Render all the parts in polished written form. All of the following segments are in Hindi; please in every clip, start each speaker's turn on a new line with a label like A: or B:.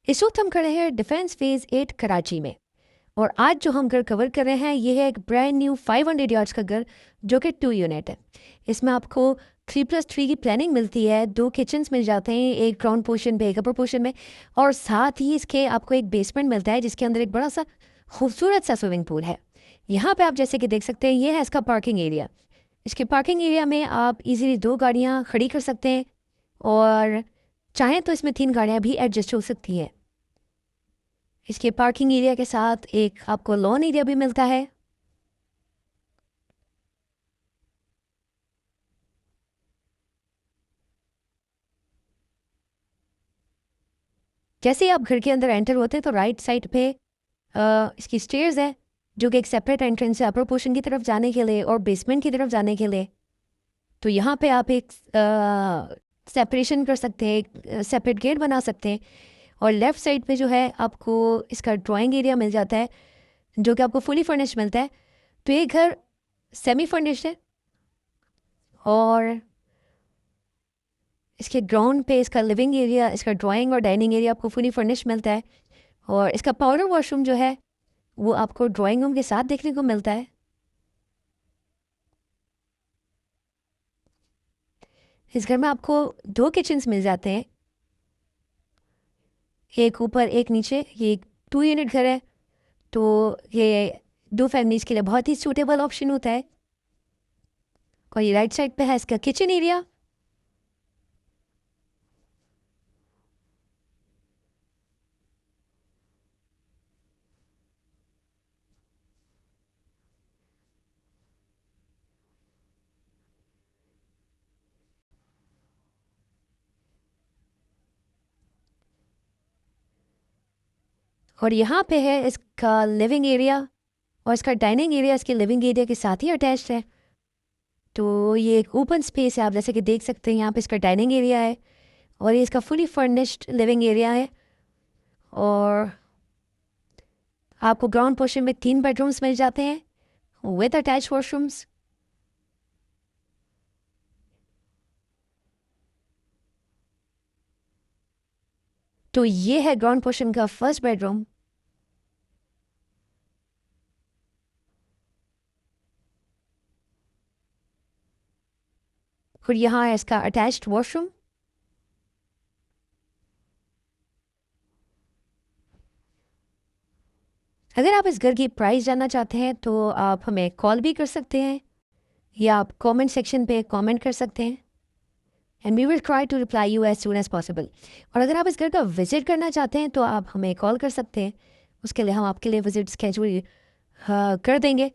A: इस वक्त हम खड़े हैं डिफेंस फेज 8 कराची में। और आज जो हम घर कवर कर रहे हैं ये है एक ब्रांड न्यू 500 यार्ड्स का घर जो कि 2 यूनिट है। इसमें आपको 3+3 की प्लानिंग मिलती है, 2 किचन्स मिल जाते हैं, एक ग्राउंड पोर्शन पे एक अपर पोर्शन में, और साथ ही इसके आपको एक बेसमेंट मिलता है जिसके अंदर एक बड़ा सा खूबसूरत सा स्विमिंग पूल है। यहाँ पे आप जैसे कि देख सकते हैं ये है इसका पार्किंग एरिया। इसके पार्किंग एरिया में आप इजीली 2 गाड़ियाँ खड़ी कर सकते हैं और चाहें तो इसमें 3 गाड़ियाँ भी एडजस्ट हो सकती हैं। इसके पार्किंग एरिया के साथ एक आपको लॉन एरिया भी मिलता है। जैसे ही आप घर के अंदर एंटर होते हैं तो राइट साइड पे इसकी स्टेयर्स है जो कि एक सेपरेट एंट्रेंस है अपर पोर्शन की तरफ जाने के लिए और बेसमेंट की तरफ जाने के लिए। तो यहाँ पे आप एक सेपरेशन कर सकते हैं, एक सेपरेट गेट बना सकते हैं। और लेफ़्ट साइड पे जो है आपको इसका ड्राइंग एरिया मिल जाता है जो कि आपको फुली फर्निश्ड मिलता है। तो ये घर सेमी फर्निश्ड है और इसके ग्राउंड पे इसका लिविंग एरिया, इसका ड्राइंग और डाइनिंग एरिया आपको फुली फर्निश्ड मिलता है। और इसका पाउडर वॉशरूम जो है वो आपको ड्राइंग रूम के साथ देखने को मिलता है। इस घर में आपको 2 किचन्स मिल जाते हैं, एक ऊपर एक नीचे। ये एक 2 यूनिट घर है तो ये 2 फैमिलीज़ के लिए बहुत ही सूटेबल ऑप्शन होता है। और ये राइट साइड पे है इसका किचन एरिया। और यहाँ पे है इसका लिविंग एरिया और इसका डाइनिंग एरिया इसके लिविंग एरिया के साथ ही अटैच्ड है। तो ये एक ओपन स्पेस है, आप जैसे कि देख सकते हैं यहाँ पे इसका डाइनिंग एरिया है और ये इसका फुली फर्निश्ड लिविंग एरिया है। और आपको ग्राउंड पोर्शन में 3 बेडरूम्स मिल जाते हैं विद अटैच वॉशरूम्स। तो ये है ग्राउंड पोर्शन का फर्स्ट बेडरूम। और यहाँ है इसका अटैच्ड वॉशरूम। अगर आप इस घर की प्राइस जानना चाहते हैं तो आप हमें कॉल भी कर सकते हैं या आप कमेंट सेक्शन पे कमेंट कर सकते हैं and we will try to reply you as soon as possible. और अगर आप इस घर का विजिट करना चाहते हैं तो आप हमें कॉल कर सकते हैं, उसके लिए हम आपके लिए विजिट स्केड्यूल कर देंगे।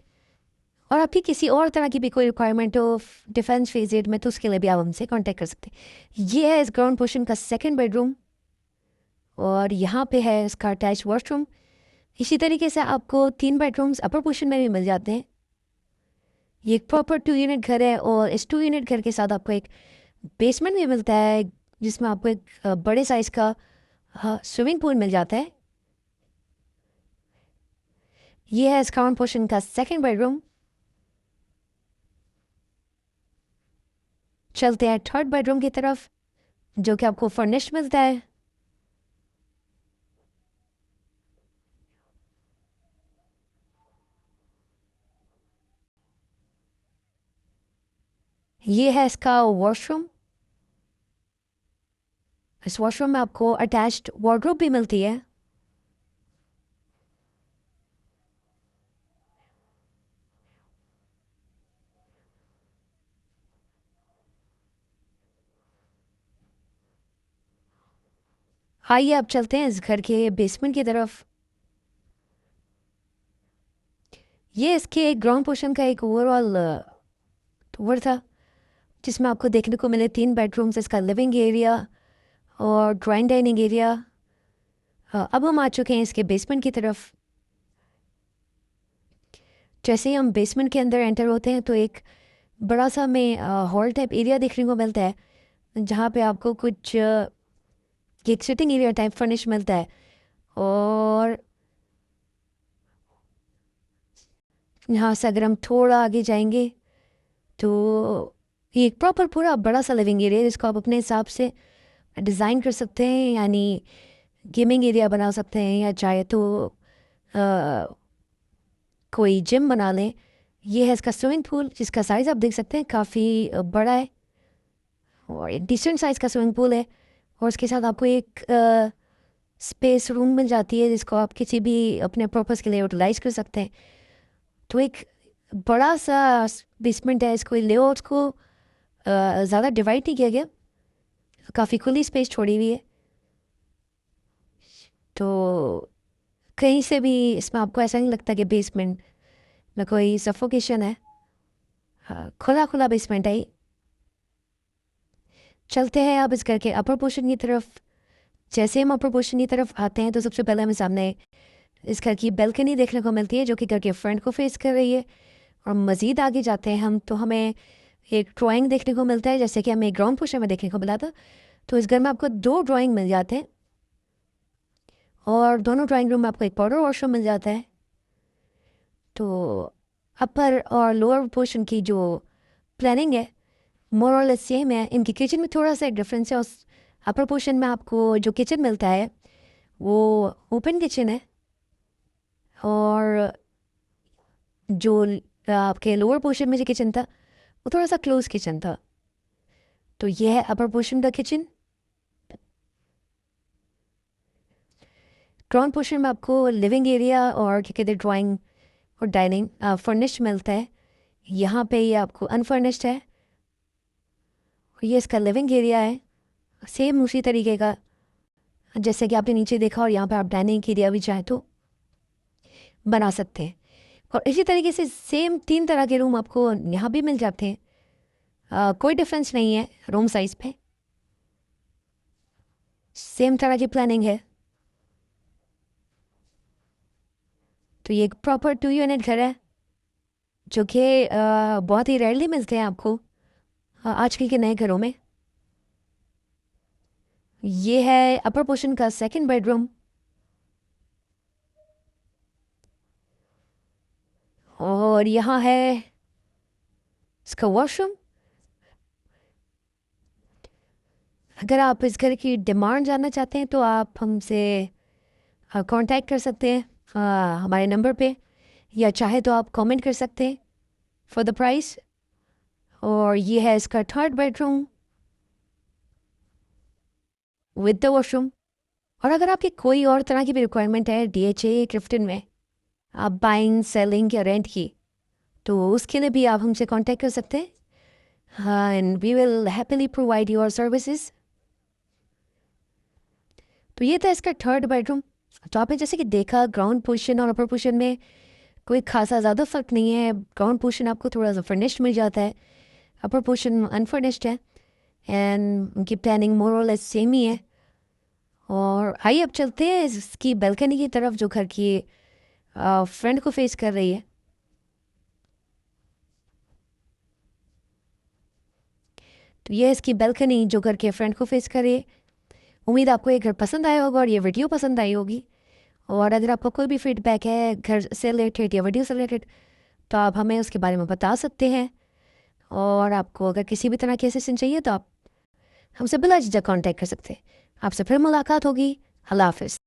A: और आपकी किसी और तरह की भी कोई रिक्वायरमेंट हो डिफेंस फेज में तो उसके लिए भी आप हमसे कांटेक्ट कर सकते हैं। ये है इस ग्राउंड पोर्शन का सेकंड बेडरूम और यहाँ पे है इसका अटैच वॉशरूम। इसी तरीके से आपको 3 बेडरूम्स अपर पोर्शन में भी मिल जाते हैं। ये एक प्रॉपर 2 यूनिट घर है और इस 2 यूनिट घर के साथ आपको एक बेसमेंट भी मिलता है जिसमें आपको एक बड़े साइज का स्विमिंग पूल मिल जाता है। ये है इस ग्राउंड पोर्शन का सेकंड बेडरूम। चलते हैं थर्ड बेडरूम की तरफ जो कि आपको फर्निश्ड मिलता है। ये है इसका वॉशरूम। इस वॉशरूम में आपको अटैच्ड वार्डरोब भी मिलती है। आइए अब चलते हैं इस घर के बेसमेंट की तरफ। ये इसके ग्राउंड पोर्शन का एक ओवरऑल टूर था जिसमें आपको देखने को मिले 3 बेडरूम्स, इसका लिविंग एरिया और ड्राइंग डाइनिंग एरिया। अब हम आ चुके हैं इसके बेसमेंट की तरफ। जैसे ही हम बेसमेंट के अंदर एंटर होते हैं तो एक बड़ा सा हमें हॉल टाइप एरिया देखने को मिलता है जहाँ पे आपको कुछ एक सिटिंग एरिया टाइप फर्निश मिलता है। और यहाँ से अगर हम थोड़ा आगे जाएंगे तो ये एक प्रॉपर पूरा बड़ा सा लिविंग एरिया है जिसको आप अपने हिसाब से डिज़ाइन कर सकते हैं। यानी गेमिंग एरिया बना सकते हैं, या चाहे तो अ, कोई जिम बना लें। ये है इसका स्विमिंग पूल, जिसका साइज़ आप देख सकते हैं काफ़ी बड़ा है, और एक डिसेंट साइज़ का स्विमिंग पूल है। और उसके साथ आपको एक स्पेस रूम मिल जाती है, जिसको आप किसी भी अपने पर्पज़ के लिए यूटिलाइज़ कर सकते हैं। तो एक बड़ा सा बेसमेंट है, इसको लेआउट को ज़्यादा डिवाइड नहीं किया गया, काफ़ी खुली स्पेस छोड़ी हुई है। तो कहीं से भी इसमें आपको ऐसा नहीं लगता कि बेसमेंट में कोई सफोकेशन है। खुला खुला बेसमेंट है ये। चलते हैं अब इस घर के अपर पोर्शन की तरफ। जैसे हम अपर पोर्शन की तरफ आते हैं तो सबसे पहले हमें सामने इस घर की बैल्कनी देखने को मिलती है, जो कि घर के फ्रंट को फेस कर रही है। और मज़ीद आगे जाते हैं हम तो हमें एक ड्राइंग देखने को मिलता है, जैसे कि हमें ग्राउंड पोर्शन में देखने को मिला था। तो इस घर में आपको 2 ड्राइंग मिल जाते हैं, और दोनों ड्राइंग रूम में आपको एक पाउडर वॉशरूम मिल जाता है। तो अपर और लोअर पोर्शन की जो प्लानिंग है मोर और लेस सेम है। इनकी किचन में थोड़ा सा एक डिफरेंस है। उस अपर पोर्शन में आपको जो किचन मिलता है वो ओपन किचन है, और जो आपके लोअर पोर्शन में जो किचन था वो थोड़ा सा क्लोज किचन था। तो ये है अपर पोर्शन का किचन। ग्राउंड पोर्शन में आपको लिविंग एरिया और क्या कहते हैं ड्राइंग और डाइनिंग फर्निश्ड मिलता है। यहाँ पे ये आपको अनफर्निश्ड है, और ये इसका लिविंग एरिया है, सेम उसी तरीके का जैसे कि आपने नीचे देखा। और यहाँ पे आप डाइनिंग एरिया भी चाहे तो बना सकते हैं। और इसी तरीके से सेम 3 तरह के रूम आपको यहाँ भी मिल जाते हैं। कोई डिफरेंस नहीं है रूम साइज पे, सेम तरह की प्लानिंग है। तो ये एक प्रॉपर 2 यूनिट घर है, जो कि बहुत ही रेयरली मिलते हैं आपको आजकल के नए घरों में। ये है अपर पोर्शन का सेकंड बेडरूम, और यहाँ है इसका वॉशरूम। अगर आप इस घर की डिमांड जानना चाहते हैं तो आप हमसे कांटेक्ट कर सकते हैं हमारे नंबर पे, या चाहे तो आप कमेंट कर सकते हैं फॉर द प्राइस। और ये है इसका third bedroom with the washroom. और अगर आपकी कोई और तरह की भी रिक्वायरमेंट है DHA क्रिफ्टन में, आप बाइंग सेलिंग या रेंट की, तो उसके लिए भी आप हमसे कांटेक्ट कर सकते हैं। हाँ, and we will happily provide your services. तो ये था इसका थर्ड बेडरूम। तो आपने जैसे कि देखा ग्राउंड पोर्शन और अपर पोर्शन में कोई खासा ज़्यादा फ़र्क नहीं है। ग्राउंड पोर्शन आपको थोड़ा सा फर्निश्ड मिल जाता है, अपर पोर्शन अनफर्निश्ड है, एंड उनकी प्लानिंग मोर और लेस सेम ही है। और आइए अब चलते हैं इसकी बैल्कनी की तरफ, जो घर की फ्रंट को फेस कर रही है। तो ये इसकी बैल्कनी जो घर के फ्रंट को फेस कर रही है। उम्मीद आपको ये घर पसंद आया होगा और ये वीडियो पसंद आई होगी। और अगर आपको कोई भी फीडबैक है घर से रिलेटेड या वीडियो से रिलेटेड, तो आप हमें उसके बारे में बता सकते हैं। और आपको अगर किसी भी तरह की असिस्टेंस चाहिए तो आप हमसे बिला झिझक कॉन्टैक्ट कर सकते हैं। आपसे फिर मुलाकात होगी। अल्लाह हाफिज़।